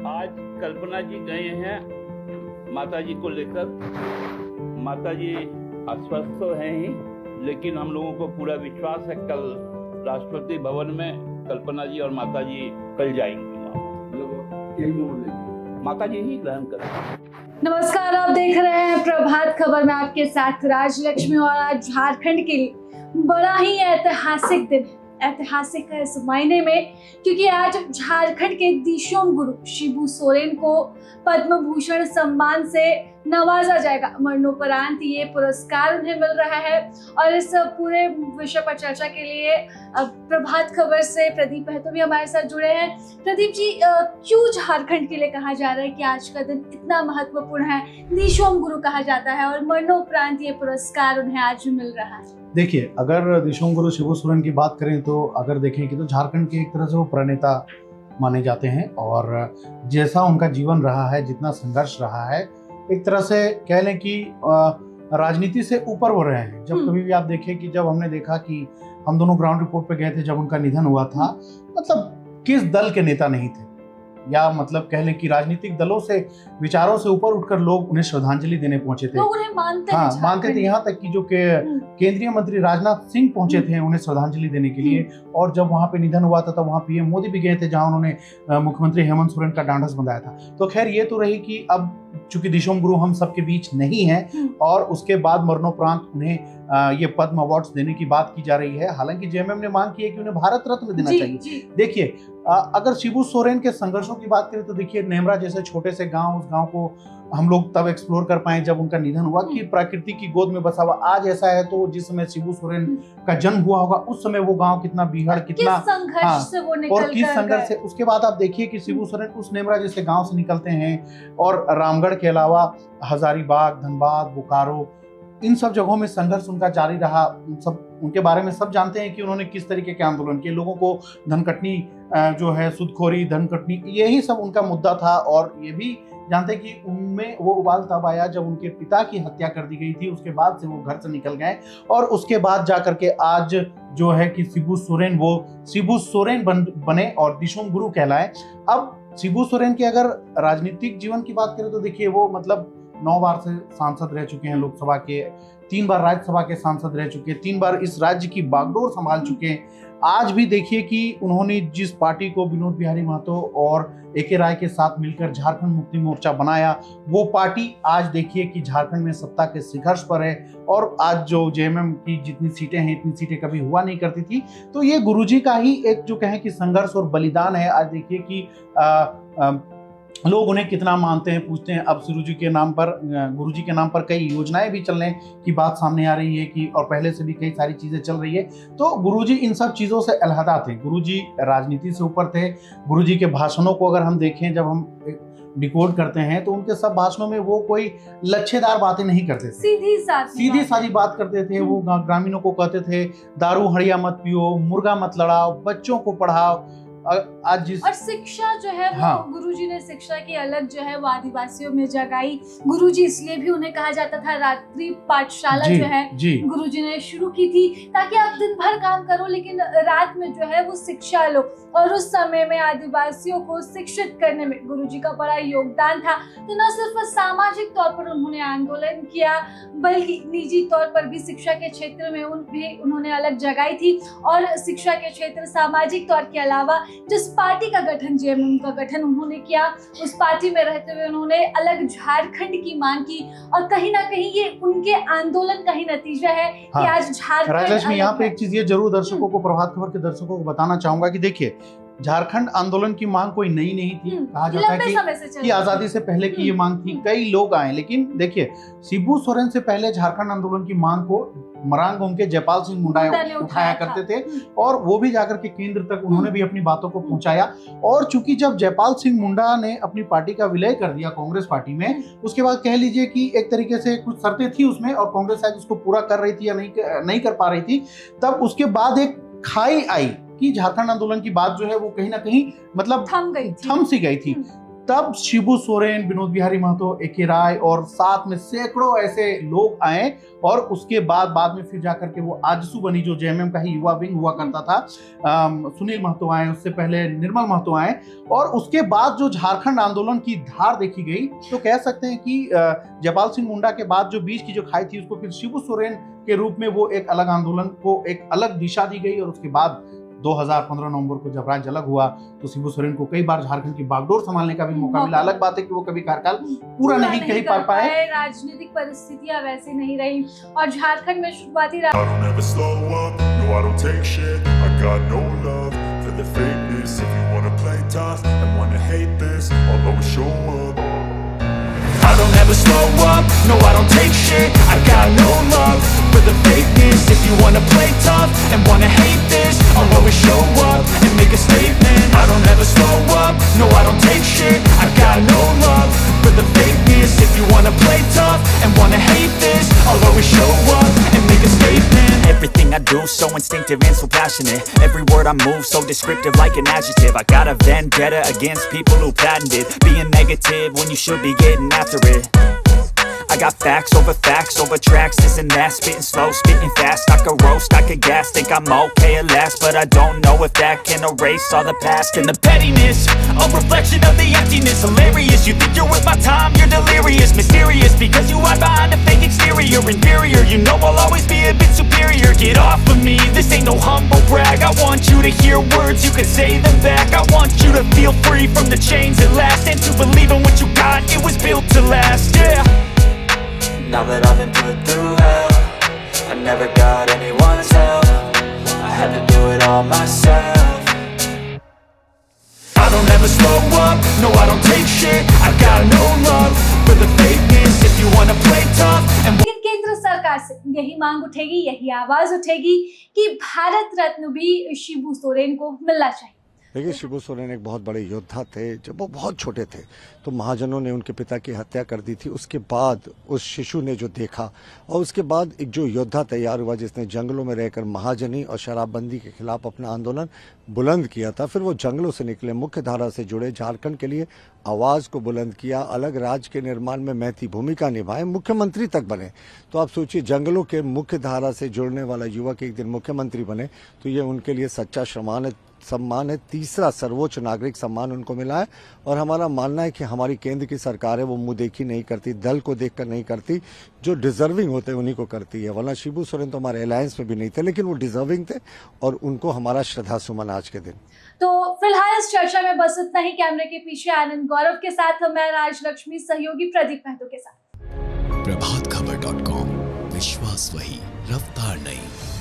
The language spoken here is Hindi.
आज कल्पना जी गए हैं माता जी को लेकर। माता जी अस्वस्थ तो हैं ही, लेकिन हम लोगों को पूरा विश्वास है कल राष्ट्रपति भवन में कल्पना जी और माता जी कल जाएंगी माता जी ही ग्रहण करेंगे। नमस्कार, आप देख रहे हैं प्रभात खबर में आपके साथ राजलक्ष्मी। और आज झारखंड के लिए बड़ा ही ऐतिहासिक दिन है। ऐतिहासिक है इस मायने में क्योंकि आज झारखंड के दिशोम गुरु शिबू सोरेन को पद्म भूषण सम्मान से नवाजा जाएगा। मरणोपरांत ये पुरस्कार उन्हें मिल रहा है। और इस पूरे विषय पर चर्चा के लिए प्रभात खबर से प्रदीप महतो भी हमारे साथ जुड़े हैं। प्रदीप जी, क्यों झारखंड के लिए कहा जा रहा है कि आज का दिन इतना महत्वपूर्ण है, दिशोम गुरु कहा जाता है और मरणोपरांत ये पुरस्कार उन्हें आज मिल रहा है? देखिए, अगर दिशोम गुरु शिबू सोरेन की बात करें तो अगर देखें कि तो झारखंड के एक तरह से वो प्रणेता माने जाते हैं। और जैसा उनका जीवन रहा है, जितना संघर्ष रहा है, एक तरह से कह लें कि राजनीति से ऊपर वो रहे हैं। जब कभी भी आप देखें कि जब हमने देखा कि हम दोनों ग्राउंड रिपोर्ट पे गए थे जब उनका निधन हुआ था, मतलब किस दल के नेता नहीं थे, या मतलब कह लें कि राजनीतिक दलों से विचारों से ऊपर उठकर लोग उन्हें श्रद्धांजलि देने पहुंचे थे। लोग उन्हें मानते हाँ, मानते थे। यहाँ तक कि जो केंद्रीय मंत्री राजनाथ सिंह पहुंचे थे उन्हें श्रद्धांजलि देने के लिए। और जब वहां पे निधन हुआ था तब वहां पीएम मोदी भी गए थे, जहां उन्होंने मुख्यमंत्री हेमंत सोरेन का ढांढस बंधाया था। तो खैर ये तो रही कि अब चूंकि दिशोम गुरु हम सबके बीच नहीं है और उसके बाद मरणोपरांत उन्हें ये पद्म अवार्ड्स देने की बात की जा रही है। हालांकि जेएमएम ने मांग की है कि उन्हें भारत रत्न देना चाहिए। देखिए, अगर शिबू सोरेन के संघर्षों की बात करें तो देखिए, नेमरा जैसे छोटे से गांव, उस गांव को हम लोग तब एक्सप्लोर कर पाए जब उनका निधन हुआ कि प्रकृति की गोद में बसा हुआ। आज ऐसा है तो जिस समय शिबू सोरेन का जन्म हुआ होगा उस समय वो गांव कितना बीहड़, कितना संघर्ष से वो निकल और किस संघर्ष से। उसके बाद आप देखिए कि शिबू सोरेन उस नेमरा जैसे गांव से निकलते हैं और रामगढ़ के अलावा हजारीबाग, धनबाद, बोकारो, इन सब जगहों में संघर्ष उनका जारी रहा। सब उनके बारे में सब जानते हैं कि उन्होंने किस तरीके के आंदोलन किए। लोगों को धनकटनी जो है, सुदखोरी, धनकटनी, यही सब उनका मुद्दा था। और ये भी जानते हैं कि उनमें वो उबाल तब आया जब उनके पिता की हत्या कर दी गई थी। उसके बाद से वो घर से निकल गए और उसके बाद जाकर के आज जो है कि शिबू सोरेन वो शिबू सोरेन बने और दिशोम गुरु कहलाए। अब शिबू सोरेन के अगर राजनीतिक जीवन की बात करें तो देखिए, वो मतलब 9 बार से सांसद रह चुके हैं लोकसभा के, 3 बार राज्यसभा के सांसद रह चुके हैं, 3 बार इस राज्य की बागडोर संभाल चुके हैं। आज भी देखिए कि उन्होंने जिस पार्टी को विनोद बिहारी महतो और एके राय के साथ मिलकर झारखंड मुक्ति मोर्चा बनाया, वो पार्टी आज देखिए कि झारखंड में सत्ता के शिखर पर है। और आज जो जेएमएम की जितनी सीटें हैं, इतनी सीटें कभी हुआ नहीं करती थी। तो ये गुरुजी का ही एक जो कहें कि संघर्ष और बलिदान है। आज देखिए कि लोग उन्हें कितना मानते हैं, पूछते हैं। अब गुरुजी के नाम पर कई योजनाएं भी चलने की बात सामने आ रही है कि, और पहले से भी कई सारी चीजें चल रही है। तो गुरुजी इन सब चीजों से अलहदा थे। गुरुजी राजनीति से ऊपर थे। गुरुजी के भाषणों को अगर हम देखें, जब हम डिकोड करते हैं, तो उनके सब भाषणों में वो कोई लच्छेदार बातें नहीं करते थे, सीधी सादी बात करते थे। वो ग्रामीणों को कहते थे, दारू हड़िया मत पियो, मुर्गा मत लड़ाओ, बच्चों को पढ़ाओ। और शिक्षा जो है वो गुरुजी ने शिक्षा की अलग जो है वो आदिवासियों में जगाई। गुरुजी इसलिए भी उन्हें कहा जाता था रात्रि पाठशाला जो है गुरुजी ने शुरू की थी, ताकि आप दिन भर काम करो लेकिन रात में जो है वो शिक्षा लो। और उस समय में आदिवासियों को शिक्षित करने में गुरुजी का बड़ा योगदान था। तो न सिर्फ सामाजिक तौर पर उन्होंने आंदोलन किया, बल्कि निजी तौर पर भी शिक्षा के क्षेत्र में उन्होंने अलग जगाई थी। और शिक्षा के क्षेत्र, सामाजिक तौर के अलावा जिस पार्टी का गठन, जेएमएम का गठन उन्होंने किया, उस पार्टी में रहते हुए उन्होंने अलग झारखंड की मांग की। और कहीं ना कहीं ये उनके आंदोलन का ही नतीजा है कि आज झारखंड। राजलक्ष्मी, यहाँ पे एक चीज ये जरूर दर्शकों को, प्रभात खबर के दर्शकों को बताना चाहूंगा कि देखिए, झारखंड आंदोलन की मांग कोई नई नहीं थी। कहा जाता है कि आजादी से पहले की ये मांग थी, कई लोग आए। लेकिन देखिए, शिबू सोरेन से पहले झारखंड आंदोलन की मांग को मरांग के जयपाल सिंह मुंडा उठाया करते थे। और वो भी जाकर के केंद्र तक उन्होंने भी अपनी बातों को पहुंचाया। और चूंकि जब जयपाल सिंह मुंडा ने अपनी पार्टी का विलय कर दिया कांग्रेस पार्टी में, उसके बाद कह लीजिए कि एक तरीके से कुछ शर्तें थी उसमें और कांग्रेस शायद उसको पूरा कर रही थी या नहीं कर पा रही थी। तब उसके बाद एक खाई आई कि झारखंड आंदोलन की बात जो है वो कहीं ना कहीं मतलब थम सी गई थी। तब शिबू सोरेन, विनोद बिहारी महतो, ए.के. राय और साथ में सैकड़ों ऐसे लोग आए और उसके बाद में फिर जाकर के वो आजसू बनी, जो जेएमएम का ही युवा विंग हुआ करता था। सुनील महतो आए, उससे पहले निर्मल महतो आए और उसके बाद जो झारखंड आंदोलन की धार देखी गई, तो कह सकते हैं कि जयपाल सिंह मुंडा के बाद जो बीच की जो खाई थी, उसको फिर शिबू सोरेन के रूप में वो एक अलग आंदोलन को एक अलग दिशा दी गई। और उसके बाद 2015 नवंबर को जब राज्य अलग हुआ तो शिबू सोरेन को कई बार झारखंड की बागडोर संभालने का भी मौका मिला। अलग बात है कि वो कभी कार्यकाल पूरा नहीं कर पाए, राजनीतिक परिस्थितियां वैसी नहीं रही और झारखंड में शुरुआती I don't ever slow up, no I don't take shit. I got no love for the fakeness. If you wanna play tough and wanna hate this, I'll always show up and make a statement. I don't ever slow up, no I don't take shit. I got no love for the fakeness. If you wanna play tough and wanna hate this, I'll always show up and make a statement. Everything I do so instinctive and so passionate. Every word I move so descriptive like an adjective. I got a vendetta against people who patented being negative when you should be getting after it. I got facts over tracks, this and that, spitting slow, spitting fast. I could roast, I could gas, think I'm okay at last, but I don't know if that can erase all the past. And the pettiness, a reflection of the emptiness. Hilarious, you think you're worth my time, you're delirious. Mysterious, because you hide behind a fake exterior. Inferior, you know I'll always be a bit superior. Get off of me, this ain't no humble brag. I want you to hear words, you can say them back. I want you to feel free from the chains at last, and to believe in what you got, it was built to last, yeah. Now that I've been put through hell, I never got anyone's help. I had to do it all myself. I don't ever slow up, no I don't take shit. I got no love for the fakeness. If you wanna play tough and केंद्र सरकार से यही मांग उठेगी, यही आवाज उठेगी कि भारत रत्न भी शिबू सोरेन को मिलना चाहिए। देखिए, शिबू सोरेन एक बहुत बड़े योद्धा थे। जब वो बहुत छोटे थे तो महाजनों ने उनके पिता की हत्या कर दी थी। उसके बाद उस शिशु ने जो देखा और उसके बाद एक जो योद्धा तैयार हुआ जिसने जंगलों में रहकर महाजनी और शराबबंदी के खिलाफ अपना आंदोलन बुलंद किया था। फिर वो जंगलों से निकले, मुख्य धारा से जुड़े, झारखंड के लिए आवाज़ को बुलंद किया, अलग राज्य के निर्माण में महती भूमिका निभाए, मुख्यमंत्री तक बने। तो आप सोचिए, जंगलों के मुख्य धारा से जुड़ने वाला युवक एक दिन मुख्यमंत्री बने, तो ये उनके लिए सच्चा सम्मान है। तीसरा सर्वोच्च नागरिक सम्मान उनको मिला है। और हमारा मानना है कि हमारी केंद्र की सरकार है वो मुंह देखी नहीं करती, दल को देखकर नहीं करती, जो डिजर्विंग होते हैं उन्हीं को करती है। वरना शिबू सोरेन तो हमारे अलायंस में भी नहीं थे, लेकिन वो डिजर्विंग थे और उनको हमारा श्रद्धा सुमन आज के दिन। तो फिलहाल इस चर्चा में बस इतना ही। कैमरे के पीछे आनंद गौरव के साथ मैं राजलक्ष्मी, सहयोगी प्रदीप महतो के साथ। प्रभातखबर.com, विश्वास वही, रफ्तार नहीं।